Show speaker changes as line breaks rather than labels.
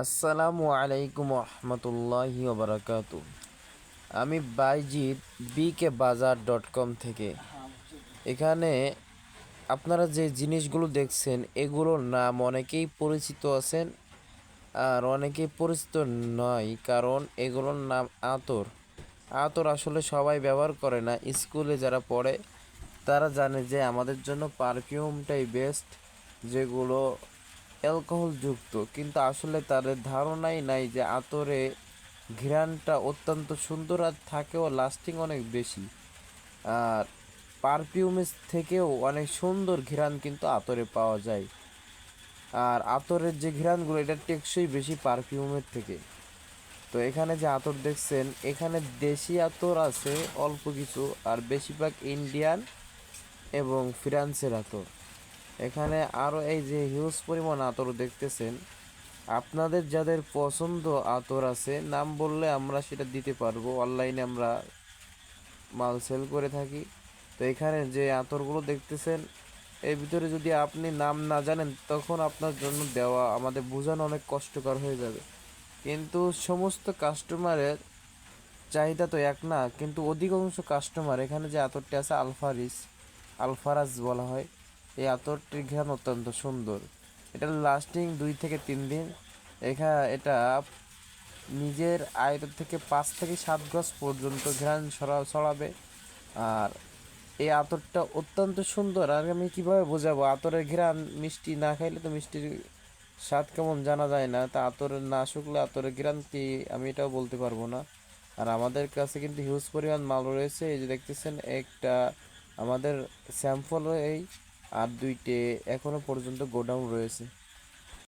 আসসালামু আলাইকুম রহমতুল্লাহি ওবরাকাতু। আমি বাইজিৎ bkbazaar.com থেকে। এখানে আপনারা যে জিনিসগুলো দেখছেন এগুলোর নাম অনেকেই পরিচিত আছেন, আর অনেকেই পরিচিত নয়, কারণ এগুলোর নাম আতর। আতর আসলে সবাই ব্যবহার করে না। স্কুলে যারা পড়ে তারা জানে যে আমাদের জন্য পারফিউমটাই বেস্ট, যেগুলো অ্যালকোহল যুক্ত, কিন্তু আসলে তাদের ধারণাই নাই যে আতরে ঘ্রাণটা অত্যন্ত সুন্দর আর থাকেও লাস্টিং অনেক বেশি। আর পারফিউমের থেকেও অনেক সুন্দর ঘ্রাণ কিন্তু আতরে পাওয়া যায়। আর আতরের যে ঘ্রাণগুলো এটা টেকসই বেশি পারফিউমের থেকে। তো এখানে যে আতর দেখছেন, এখানে দেশি আতর আছে অল্প কিছু, আর বেশিরভাগ ইন্ডিয়ান এবং ফ্রান্সের আতর। এখানে আরও এই যে হিউজ পরিমাণ আতর দেখতেছেন। আপনাদের যাদের পছন্দ আতর আছে, নাম বললে আমরা সেটা দিতে পারবো। অনলাইনে আমরা মাল সেল করে থাকি। তো এখানে যে আতরগুলো দেখতেছেন, এর ভিতরে যদি আপনি নাম না জানেন তখন আপনার জন্য দেওয়া আমাদের বোঝানো অনেক কষ্টকর হয়ে যাবে। কিন্তু সমস্ত কাস্টমারের চাহিদা তো এক না, কিন্তু অধিকাংশ কাস্টমার এখানে যে আতরটি আছে আলফারাজ বলা হয়, এই আতরটির ঘ্রাণ অত্যন্ত সুন্দর। এটার লাস্টিং 2 থেকে 3 দিন। এটা নিজের আয়তন থেকে 5 থেকে 7 গজ পর্যন্ত ঘ্রাণ ছড়াবে। আর এই আতরটা অত্যন্ত সুন্দর। আর আমি কীভাবে বোঝাবো, আতরের ঘ্রাণ মিষ্টি না খাইলে তো মিষ্টির স্বাদ কেমন জানা যায় না। তা আতরের না শুকলে আতরের ঘ্রাণ কি আমি এটাও বলতে পারবো না। আর আমাদের কাছে কিন্তু হিউজ পরিমাণ মাল রয়েছে। এই যে দেখতেছেন, একটা আমাদের স্যাম্পল, এই আর 2টে এখনো পর্যন্ত গোডাউন রয়েছে।